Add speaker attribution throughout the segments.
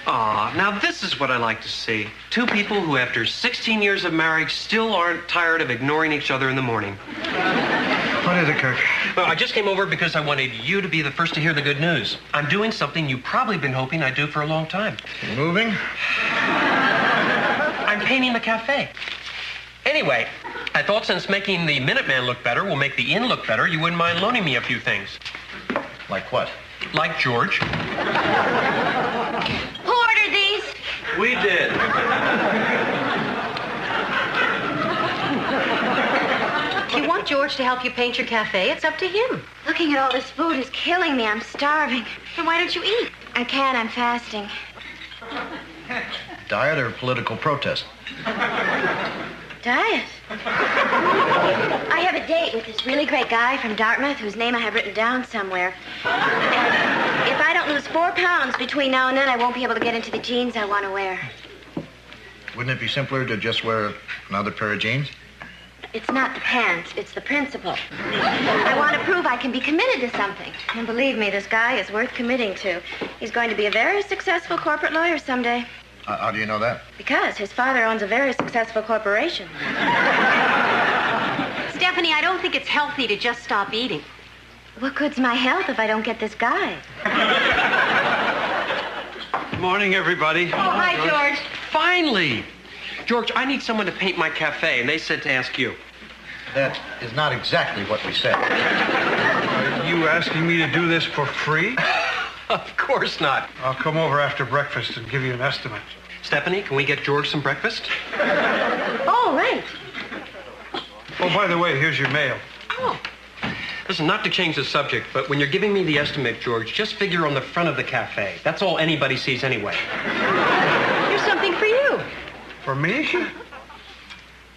Speaker 1: Aw, now this is what I like to see. Two people who, after 16 years of marriage, still aren't tired of ignoring each other in the morning.
Speaker 2: What is it, Kirk?
Speaker 1: Well, I just came over because I wanted you to be the first to hear the good news. I'm doing something you've probably been hoping I'd do for a long time.
Speaker 2: Moving?
Speaker 1: I'm painting the cafe. Anyway, I thought since making the Minuteman look better will make the inn look better, you wouldn't mind loaning me a few things.
Speaker 2: Like what?
Speaker 1: Like George.
Speaker 3: Who ordered these?
Speaker 1: We did.
Speaker 3: If you want George to help you paint your cafe, it's up to him.
Speaker 4: Looking at all this food is killing me. I'm starving.
Speaker 3: Then why don't you eat?
Speaker 4: I can't. I'm fasting.
Speaker 2: Diet or political protest?
Speaker 4: Diet. I have a date with this really great guy from Dartmouth whose name I have written down somewhere. And if I don't lose 4 pounds between now and then, I won't be able to get into the jeans I want to wear.
Speaker 2: Wouldn't it be simpler to just wear another pair of jeans?
Speaker 4: It's not the pants, it's the principle. I want to prove I can be committed to something. And believe me, this guy is worth committing to. He's going to be a very successful corporate lawyer someday.
Speaker 2: How do you know that?
Speaker 4: Because his father owns a very successful corporation.
Speaker 3: Stephanie, I don't think it's healthy to just stop eating.
Speaker 4: What good's my health if I don't get this guy?
Speaker 1: Morning, everybody.
Speaker 3: Oh, hi, George.
Speaker 1: Finally! George, I need someone to paint my cafe, and they said to ask you.
Speaker 2: That is not exactly what we said.
Speaker 5: Are you asking me to do this for free?
Speaker 1: Of course not.
Speaker 5: I'll come over after breakfast and give you an estimate.
Speaker 1: Stephanie, can we get George some breakfast?
Speaker 4: Oh, right.
Speaker 5: Oh, by the way, here's your mail.
Speaker 1: Oh. Listen, not to change the subject, but when you're giving me the estimate, George, just figure on the front of the cafe. That's all anybody sees anyway.
Speaker 3: Here's something for you.
Speaker 5: For me?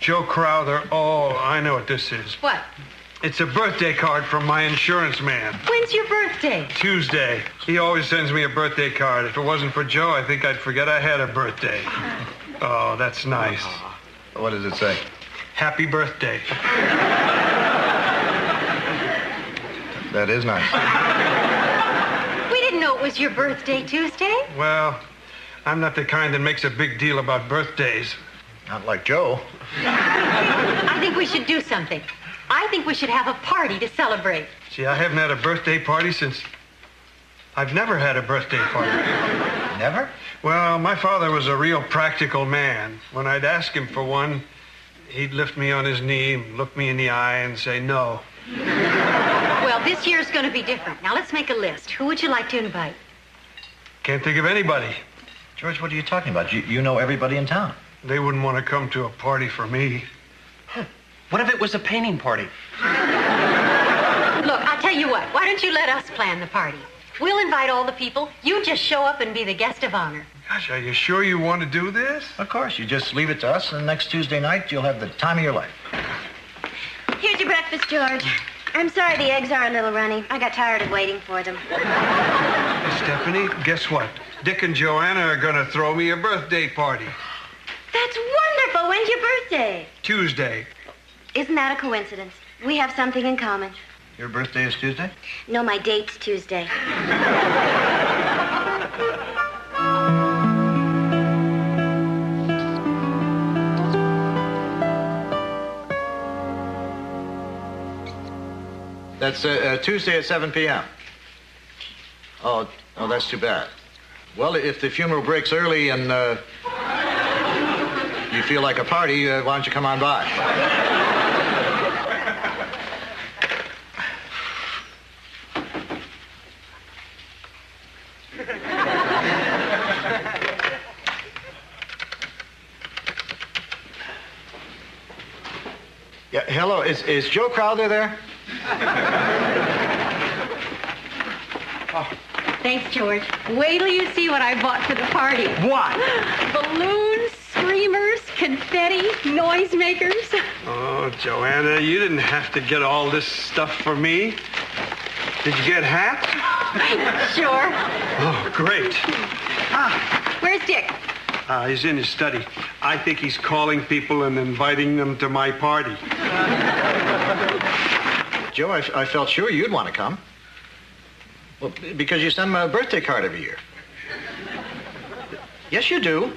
Speaker 5: Joe Crowther. Oh, I know what this is.
Speaker 3: What?
Speaker 5: It's a birthday card from my insurance man.
Speaker 3: When's your birthday?
Speaker 5: Tuesday. He always sends me a birthday card. If it wasn't for Joe, I think I'd forget I had a birthday. Oh, that's nice.
Speaker 2: What does it say?
Speaker 5: Happy birthday.
Speaker 2: That is nice.
Speaker 3: We didn't know it was your birthday Tuesday.
Speaker 5: Well, I'm not the kind that makes a big deal about birthdays.
Speaker 2: Not like Joe.
Speaker 3: I think we should do something. I think we should have a party to celebrate.
Speaker 5: See, I haven't had a birthday party since... I've never had a birthday party.
Speaker 2: Never?
Speaker 5: Well, my father was a real practical man. When I'd ask him for one, he'd lift me on his knee, look me in the eye, and say no.
Speaker 3: Well, this year's going to be different. Now, let's make a list. Who would you like to invite?
Speaker 5: Can't think of anybody.
Speaker 2: George, what are you talking about? You know everybody in town.
Speaker 5: They wouldn't want to come to a party for me.
Speaker 1: What if it was a painting party?
Speaker 3: Look, I'll tell you what. Why don't you let us plan the party? We'll invite all the people. You just show up and be the guest of honor.
Speaker 5: Gosh, are you sure you want to do this?
Speaker 2: Of course. You just leave it to us, and next Tuesday night, you'll have the time of your life.
Speaker 4: Here's your breakfast, George. I'm sorry the eggs are a little runny. I got tired of waiting for them.
Speaker 5: Stephanie, guess what? Dick and Joanna are going to throw me a birthday party.
Speaker 4: That's wonderful. When's your birthday?
Speaker 5: Tuesday.
Speaker 4: Isn't that a coincidence? We have something in common.
Speaker 2: Your birthday is Tuesday?
Speaker 4: No, my date's Tuesday.
Speaker 2: That's Tuesday at 7 p.m. Oh, that's too bad. Well, if the funeral breaks early and you feel like a party, why don't you come on by? Yeah, hello, is Joe Crowther there?
Speaker 3: Oh. Thanks, George. Wait till you see what I bought for the party.
Speaker 1: What?
Speaker 3: Balloons, screamers, confetti, noisemakers.
Speaker 5: Oh, Joanna, you didn't have to get all this stuff for me. Did you get hats?
Speaker 3: Sure.
Speaker 5: Oh, great.
Speaker 3: Where's Dick?
Speaker 5: He's in his study. I think he's calling people and inviting them to my party.
Speaker 2: Joe, I felt sure you'd want to come. Well, because you send him a birthday card every year. Yes, you do.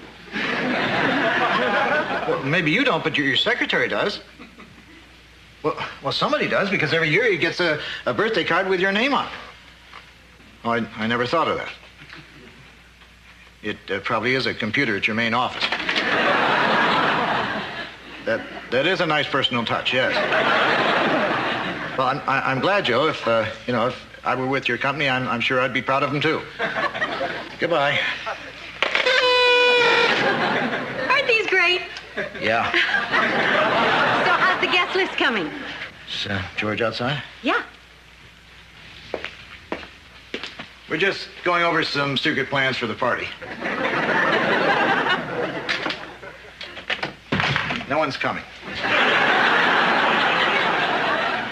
Speaker 2: Well, maybe you don't, but your secretary does. Well, somebody does, because every year he gets a birthday card with your name on it. Oh, I never thought of that. It probably is a computer at your main office. That is a nice personal touch, yes. Well, I'm glad, Joe. If I were with your company, I'm sure I'd be proud of them, too. Goodbye.
Speaker 3: Aren't these great?
Speaker 2: Yeah.
Speaker 3: So how's the guest list coming?
Speaker 2: Is George outside?
Speaker 3: Yeah.
Speaker 2: We're just going over some secret plans for the party. No one's coming.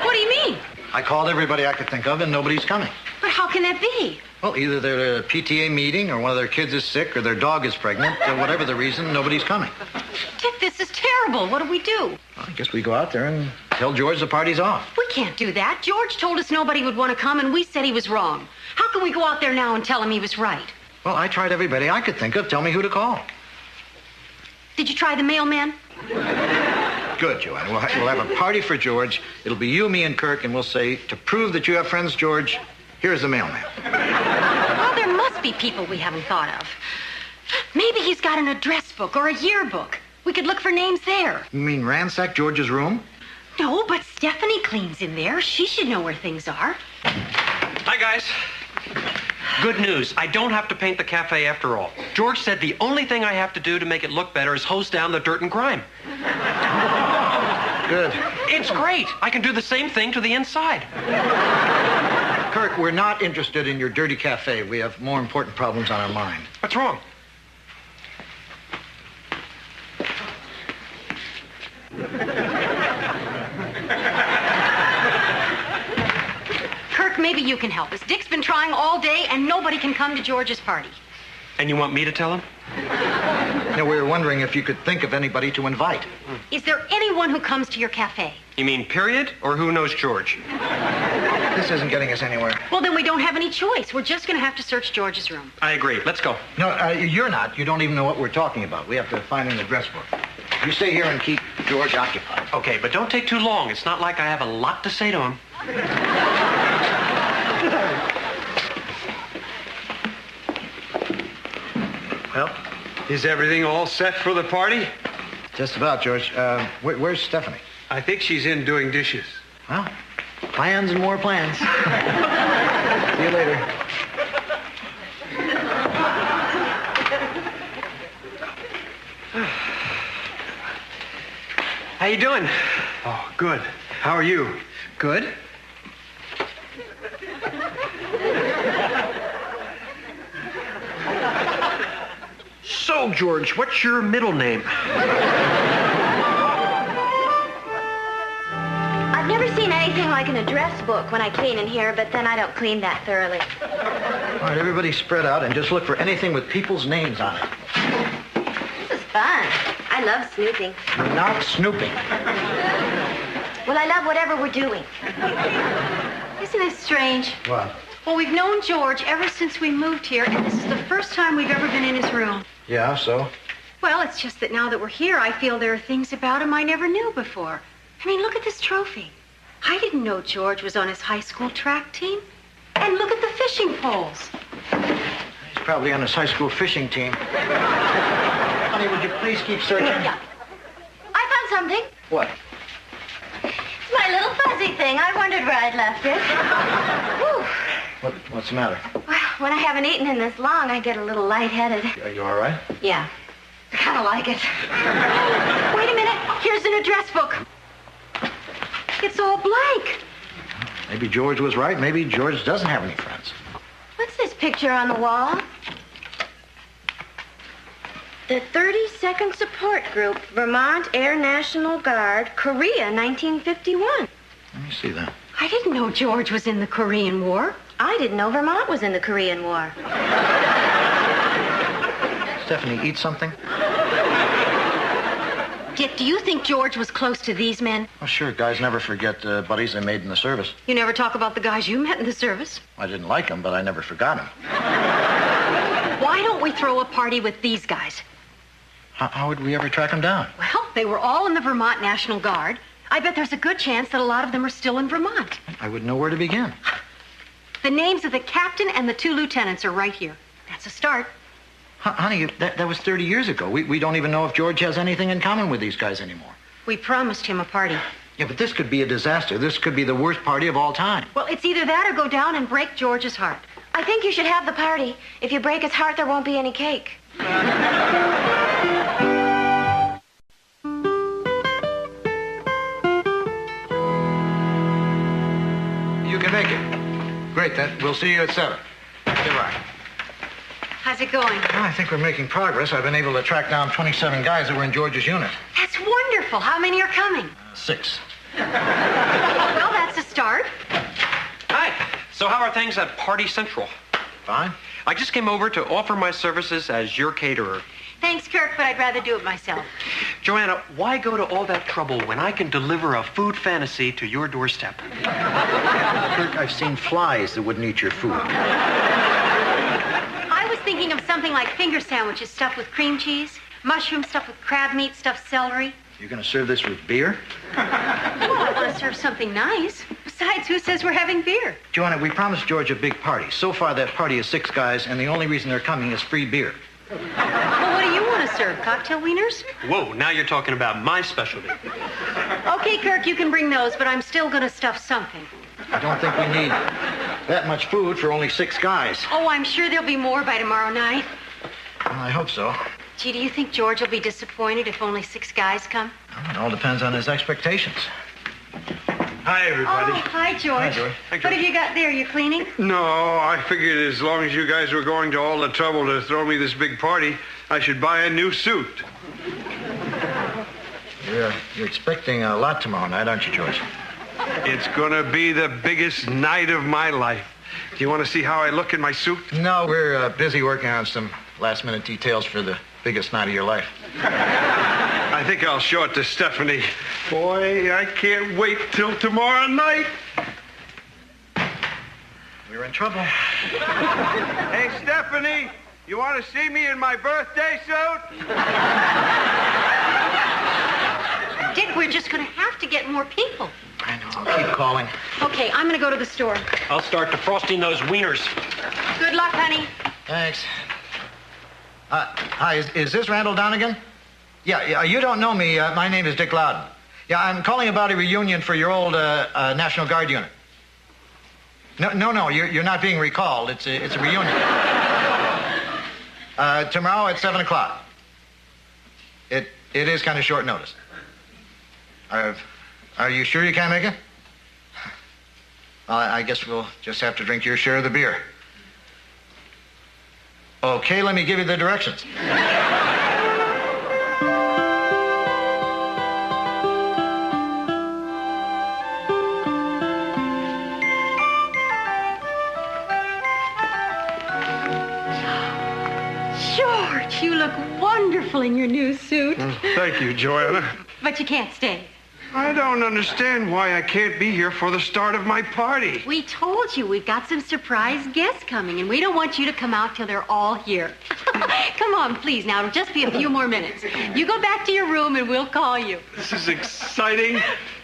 Speaker 3: What do you mean?
Speaker 2: I called everybody I could think of, and nobody's coming.
Speaker 3: But how can that be?
Speaker 2: Well, either they're at a PTA meeting, or one of their kids is sick, or their dog is pregnant. Whatever the reason, nobody's coming.
Speaker 3: Dick, this is terrible. What do we do?
Speaker 2: Well, I guess we go out there and tell George the party's off.
Speaker 3: We can't do that. George told us nobody would want to come, and we said he was wrong. How can we go out there now and tell him he was right?
Speaker 2: Well, I tried everybody I could think of. Tell me who to call.
Speaker 3: Did you try the mailman?
Speaker 2: Good, Joanne. We'll have a party for George. It'll be you, me, and Kirk, and we'll say, to prove that you have friends, George, here's the mailman.
Speaker 3: Well, there must be people we haven't thought of. Maybe he's got an address book or a yearbook. We could look for names there.
Speaker 2: You mean ransack George's room?
Speaker 3: No, but Stephanie cleans in there. She should know where things are.
Speaker 1: Hi, guys. Good news. I don't have to paint the cafe after all. George said the only thing I have to do to make it look better is hose down the dirt and grime.
Speaker 2: Good.
Speaker 1: It's great. I can do the same thing to the inside.
Speaker 2: Kirk, we're not interested in your dirty cafe. We have more important problems on our mind.
Speaker 1: What's wrong?
Speaker 3: Kirk, maybe you can help us. Dick's been trying all day, and nobody can come to George's party.
Speaker 1: And you want me to tell him?
Speaker 2: No, we were wondering if you could think of anybody to invite.
Speaker 3: Is there anyone who comes to your cafe?
Speaker 1: You mean period, or who knows George?
Speaker 2: This isn't getting us anywhere.
Speaker 3: Well, then we don't have any choice. We're just going to have to search George's room.
Speaker 1: I agree. Let's go.
Speaker 2: No, you're not. You don't even know what we're talking about. We have to find an address book. You stay here and keep George occupied.
Speaker 1: Okay, but don't take too long. It's not like I have a lot to say to him.
Speaker 5: Well, is everything all set for the party?
Speaker 2: Just about, George. Where's Stephanie?
Speaker 5: I think she's in doing dishes.
Speaker 2: Well, plans and more plans. See you later.
Speaker 1: How you doing?
Speaker 5: Oh, good. How are you?
Speaker 1: Good. So, George, what's your middle name?
Speaker 4: I've never seen anything like an address book when I clean in here, but then I don't clean that thoroughly.
Speaker 2: All right, everybody spread out and just look for anything with people's names on it.
Speaker 4: This is fun. I love snooping.
Speaker 2: You're not snooping.
Speaker 4: Well, I love whatever we're doing.
Speaker 3: Isn't this strange?
Speaker 2: What?
Speaker 3: Well, we've known George ever since we moved here, and this is the first time we've ever been in his room.
Speaker 2: Yeah, so?
Speaker 3: Well, it's just that now that we're here, I feel there are things about him I never knew before. I mean, look at this trophy. I didn't know George was on his high school track team. And look at the fishing poles.
Speaker 2: He's probably on his high school fishing team. Honey, would you please keep searching?
Speaker 4: Yeah. I found something.
Speaker 2: What?
Speaker 4: It's my little fuzzy thing. I wondered where I'd left it. Whew.
Speaker 2: What's the matter?
Speaker 4: Well, when I haven't eaten in this long, I get a little lightheaded.
Speaker 2: Are you all right?
Speaker 4: Yeah. I kind of like it.
Speaker 3: Wait a minute. Here's an address book. It's all blank.
Speaker 2: Maybe George was right. Maybe George doesn't have any friends.
Speaker 4: What's this picture on the wall? The 32nd Support Group, Vermont Air National Guard, Korea, 1951.
Speaker 2: Let me see that.
Speaker 3: I didn't know George was in the Korean War.
Speaker 4: I didn't know Vermont was in the Korean War.
Speaker 2: Stephanie, eat something?
Speaker 3: Dick, do you think George was close to these men?
Speaker 2: Oh, sure. Guys never forget buddies they made in the service.
Speaker 3: You never talk about the guys you met in the service.
Speaker 2: I didn't like them, but I never forgot them.
Speaker 3: Why don't we throw a party with these guys?
Speaker 2: How would we ever track them down?
Speaker 3: Well, they were all in the Vermont National Guard. I bet there's a good chance that a lot of them are still in Vermont.
Speaker 2: I wouldn't know where to begin.
Speaker 3: The names of the captain and the 2 lieutenants are right here. That's a start.
Speaker 2: Honey, that was 30 years ago. We don't even know if George has anything in common with these guys anymore.
Speaker 3: We promised him a party.
Speaker 2: Yeah, but this could be a disaster. This could be the worst party of all time.
Speaker 3: Well, it's either that or go down and break George's heart.
Speaker 4: I think you should have the party. If you break his heart, there won't be any cake.
Speaker 2: You can make it. Great, then. We'll see you at 7. Goodbye.
Speaker 3: How's it going?
Speaker 2: Well, I think we're making progress. I've been able to track down 27 guys that were in George's unit.
Speaker 3: That's wonderful. How many are coming?
Speaker 2: 6.
Speaker 3: Well, that's a start.
Speaker 1: Hi. So how are things at Party Central?
Speaker 2: Fine.
Speaker 1: I just came over to offer my services as your caterer.
Speaker 3: Thanks, Kirk, but I'd rather do it myself.
Speaker 1: Joanna, why go to all that trouble when I can deliver a food fantasy to your doorstep?
Speaker 2: Kirk, I've seen flies that wouldn't eat your food.
Speaker 3: I was thinking of something like finger sandwiches stuffed with cream cheese, mushroom stuffed with crab meat, stuffed celery.
Speaker 2: You're going to serve this with beer?
Speaker 3: Well, I want to serve something nice. Besides, who says we're having beer?
Speaker 2: Joanna, we promised George a big party. So far, that party is 6 guys, and the only reason they're coming is free beer.
Speaker 3: Well, what do you want to serve? Cocktail wieners?
Speaker 1: Whoa, now you're talking about my specialty.
Speaker 3: Okay, Kirk, you can bring those, but I'm still going to stuff something.
Speaker 2: I don't think we need that much food for only 6 guys.
Speaker 3: Oh, I'm sure there'll be more by tomorrow night.
Speaker 2: Well, I hope so.
Speaker 3: Gee, do you think George will be disappointed if only 6 guys come?
Speaker 2: Well, it all depends on his expectations.
Speaker 5: Hi, everybody.
Speaker 3: Oh, hi, George.
Speaker 2: Hi, George.
Speaker 1: Hi, George.
Speaker 3: What have you got there? You cleaning?
Speaker 5: No, I figured as long as you guys were going to all the trouble to throw me this big party, I should buy a new suit.
Speaker 2: You're expecting a lot tomorrow night, aren't you, George?
Speaker 5: It's gonna be the biggest night of my life. Do you want to see how I look in my suit?
Speaker 2: No, we're busy working on some last-minute details for the biggest night of your life.
Speaker 5: I think I'll show it to Stephanie. Boy, I can't wait till tomorrow night.
Speaker 2: We're in trouble.
Speaker 5: Hey, Stephanie, you want to see me in my birthday suit?
Speaker 3: Dick, we're just going to have to get more people.
Speaker 2: I know. I'll keep calling.
Speaker 3: Okay, I'm going to go to the store.
Speaker 1: I'll start defrosting those wieners.
Speaker 3: Good luck, honey.
Speaker 2: Thanks. Hi, is this Randall Donegan? Yeah, you don't know me. My name is Dick Loudon. Yeah, I'm calling about a reunion for your old National Guard unit. No, you're not being recalled. It's a reunion. Tomorrow at 7 o'clock. It is kind of short notice. Are you sure you can't make it? Well, I guess we'll just have to drink your share of the beer. Okay, let me give you the directions.
Speaker 3: George, you look wonderful in your new suit.
Speaker 5: Thank you, Joanna.
Speaker 3: But you can't stay.
Speaker 5: I don't understand why I can't be here for the start of my party.
Speaker 3: We told you we've got some surprise guests coming, and we don't want you to come out till they're all here. Come on, please, now. It'll just be a few more minutes. You go back to your room, and we'll call you.
Speaker 5: This is exciting.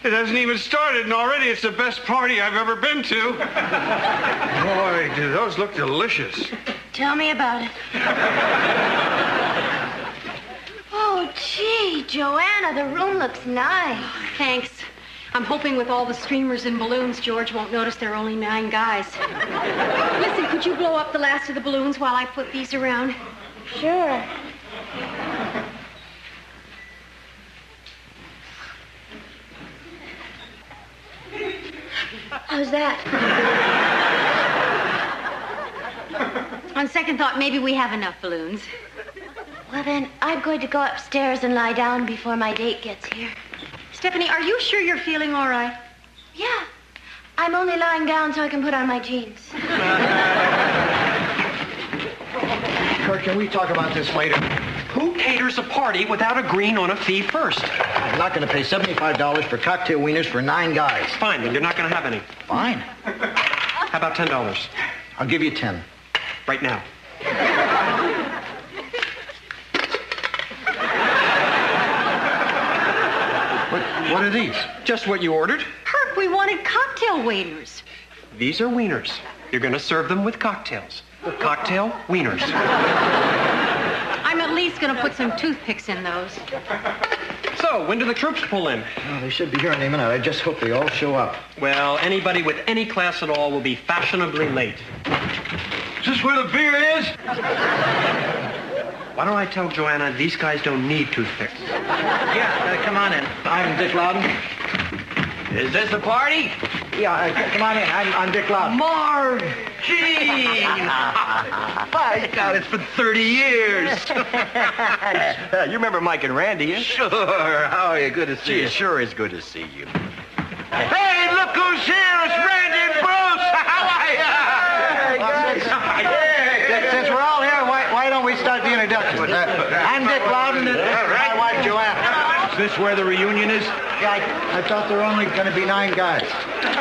Speaker 5: It hasn't even started, and already it's the best party I've ever been to. Boy, do those look delicious.
Speaker 4: Tell me about it. Oh, gee, Joanna, the room looks nice.
Speaker 3: Thanks. I'm hoping with all the streamers and balloons, George won't notice there are only 9 guys. Listen, could you blow up the last of the balloons while I put these around?
Speaker 4: Sure. How's that?
Speaker 3: On second thought, maybe we have enough balloons.
Speaker 4: Well, then, I'm going to go upstairs and lie down before my date gets here.
Speaker 3: Stephanie, are you sure you're feeling all right?
Speaker 4: Yeah. I'm only lying down so I can put on my jeans.
Speaker 2: Kurt, can we talk about this later?
Speaker 1: Who caters a party without agreeing on a fee first?
Speaker 2: I'm not going to pay $75 for cocktail wieners for 9 guys.
Speaker 1: Fine, then you're not going to have any.
Speaker 2: Fine.
Speaker 1: How about $10?
Speaker 2: I'll give you 10.
Speaker 1: Right now. What are these? Just what you ordered.
Speaker 3: Herc, we wanted cocktail waiters.
Speaker 1: These are wieners. You're going to serve them with cocktails. Cocktail wieners.
Speaker 3: I'm at least going to put some toothpicks in those.
Speaker 1: So, when do the troops pull in?
Speaker 2: Oh, they should be here any minute. I just hope they all show up.
Speaker 1: Well, anybody with any class at all will be fashionably late.
Speaker 5: Is this where the beer is?
Speaker 1: Why don't I tell Joanna these guys don't need toothpicks?
Speaker 2: Yeah, come on in. I'm Dick Loudon.
Speaker 6: Is this the party?
Speaker 2: Yeah, come on in. I'm Dick Loudon.
Speaker 6: Marv! Gee! My God, it's been 30 years. You remember Mike and Randy, yeah? Sure. How are you? Good to see you. Sure is good to see you. Hey, look who's here. It's Randy and Bruce. How are you?
Speaker 2: Since we're all here, why don't we start the introductions? I'm Dick Loudon, and my wife Joanna.
Speaker 6: Is this where the reunion is?
Speaker 2: Yeah, I thought there were only going to be 9 guys.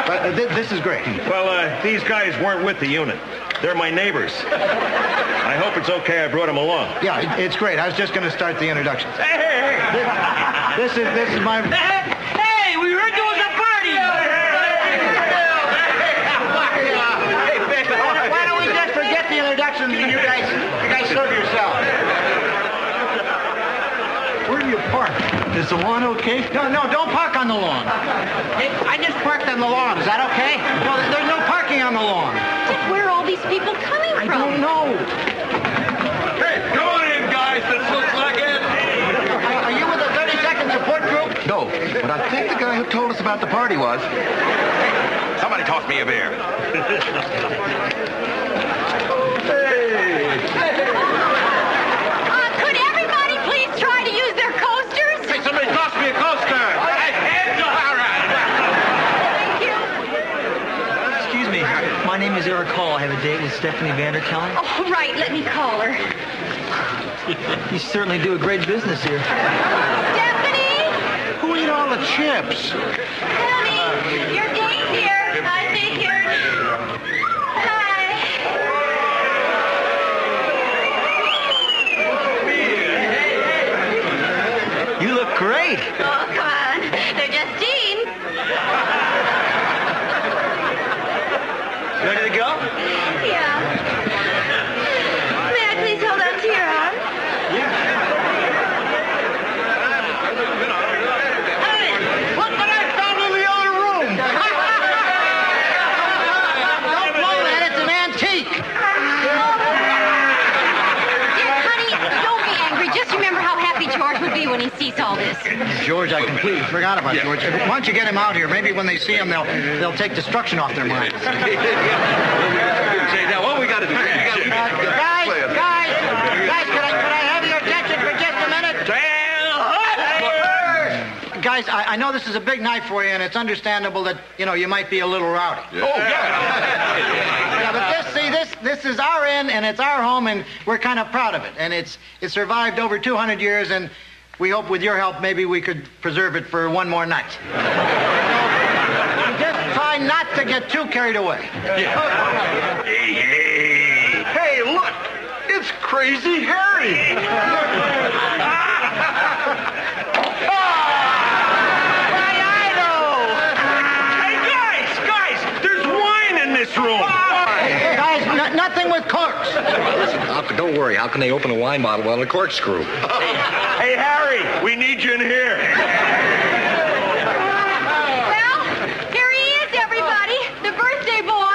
Speaker 2: But this is great.
Speaker 7: Well, these guys weren't with the unit. They're my neighbors. I hope it's okay I brought them along.
Speaker 2: Yeah, it's great. I was just going to start the introductions. Hey! This is my...
Speaker 6: Hey, we heard there was a party!
Speaker 2: Why don't we just forget the introductions and you guys serve yourselves? Where do you park?
Speaker 6: Is the lawn okay?
Speaker 2: No, don't park on the lawn. I just parked on the lawn. Is that okay? No, there's no parking on the lawn.
Speaker 3: Where are all these people coming from?
Speaker 2: I don't know.
Speaker 5: Hey, come on in, guys. This looks like it.
Speaker 2: Are you with the 30-second support group?
Speaker 6: No, but I think the guy who told us about the party was. Somebody toss me a beer.
Speaker 3: Could everybody please try to use their coasters?
Speaker 6: Hey, somebody toss me a coaster. All right.
Speaker 3: Thank you.
Speaker 8: Excuse me. My name is Eric Hall. I have a date with Stephanie Vanderkellen.
Speaker 3: Oh, right. Let me call her.
Speaker 8: You certainly do a great business here.
Speaker 3: Stephanie!
Speaker 6: Who ate all the chips?
Speaker 3: Honey, your date's here. I figured. Hi.
Speaker 8: You look great.
Speaker 3: Oh, come on. They're Justine.
Speaker 8: Ready to go?
Speaker 3: Yeah. May I please hold on to your arm?
Speaker 6: Hey, look what I found in the other room.
Speaker 2: Don't blow that. It's an antique.
Speaker 3: Honey, don't be angry. Just remember how happy George would be when he sees all this.
Speaker 2: George, I completely forgot about George. Why don't you get him out here? Maybe when they see him, they'll take destruction off their minds.
Speaker 6: Say, now what we got to do?
Speaker 2: Guys, could I have your attention for just a minute? Guys, I know this is a big night for you, and it's understandable that, you might be a little rowdy.
Speaker 6: Oh, yeah.
Speaker 2: Yeah, but this is our inn, and it's our home, and we're kind of proud of it. And it's survived over 200 years, and we hope with your help maybe we could preserve it for one more night. Just try not to get too carried away.
Speaker 5: Hey, look. It's Crazy Harry.
Speaker 7: Hey, guys! There's wine in this room.
Speaker 2: Guys, nothing with corks.
Speaker 6: Don't worry. How can they open a wine bottle without a corkscrew?
Speaker 7: Hey, Harry, we need you in here.
Speaker 3: Well, here he is, everybody. The birthday boy.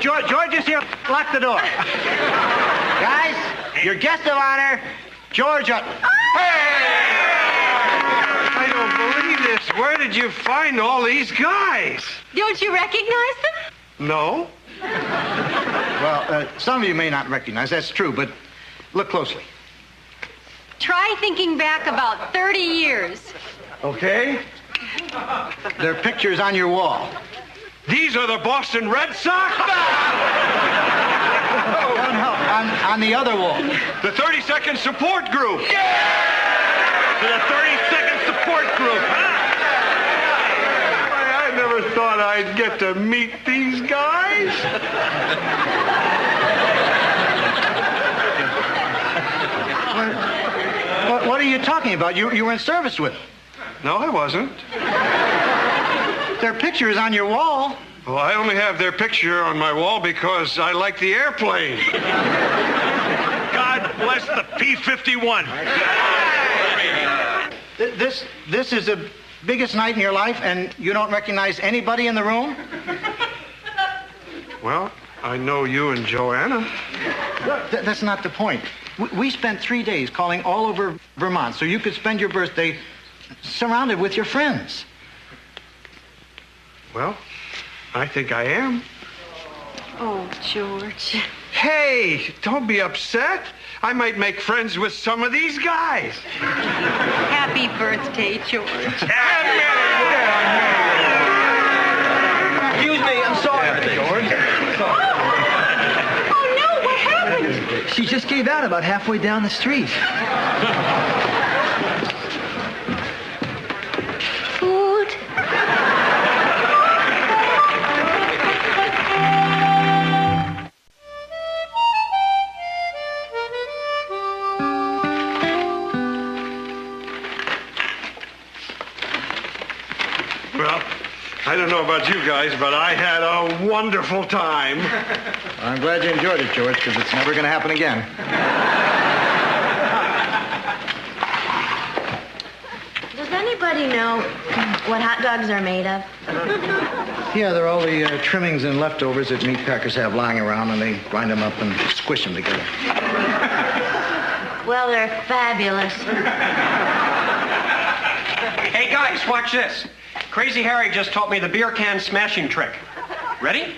Speaker 2: George is here. Lock the door. Guys, your guest of honor, George.
Speaker 5: I don't believe this. Where did you find all these guys?
Speaker 3: Don't you recognize them?
Speaker 5: No.
Speaker 2: Well, some of you may not recognize. That's true, but look closely.
Speaker 3: Try thinking back about 30 years.
Speaker 5: Okay.
Speaker 2: There are pictures on your wall.
Speaker 5: These are the Boston Red Sox?
Speaker 2: No, on the other wall.
Speaker 5: The 32nd Support Group.
Speaker 7: To the 32nd support group.
Speaker 5: I never thought I'd get to meet these guys.
Speaker 2: What are you talking about? You were in service with them.
Speaker 5: No, I wasn't.
Speaker 2: their picture is on your wall.
Speaker 5: Well, I only have their picture on my wall because I like the airplane.
Speaker 7: God bless the P-51.
Speaker 2: This is the biggest night in your life, and you don't recognize anybody in the room?
Speaker 5: Well, I know you and Joanna.
Speaker 2: That's not the point. We spent 3 days calling all over Vermont so you could spend your birthday surrounded with your friends.
Speaker 5: Well, I think I am.
Speaker 3: Oh, George.
Speaker 5: Hey, don't be upset. I might make friends with some of these guys.
Speaker 3: Happy birthday, George.
Speaker 8: Excuse me, I'm sorry, George.
Speaker 3: Oh, no, what happened?
Speaker 8: She just gave out about halfway down the street.
Speaker 4: Food.
Speaker 5: Well, I don't know about you guys, but I had a wonderful time.
Speaker 2: I'm glad you enjoyed it, George, because it's never going to happen again.
Speaker 4: Does anybody know what hot dogs are made of?
Speaker 2: Yeah, they're all the trimmings and leftovers that meat packers have lying around, and they grind them up and squish them together.
Speaker 4: Well, they're fabulous.
Speaker 1: Hey, guys, watch this. Crazy Harry just taught me the beer can smashing trick. Ready?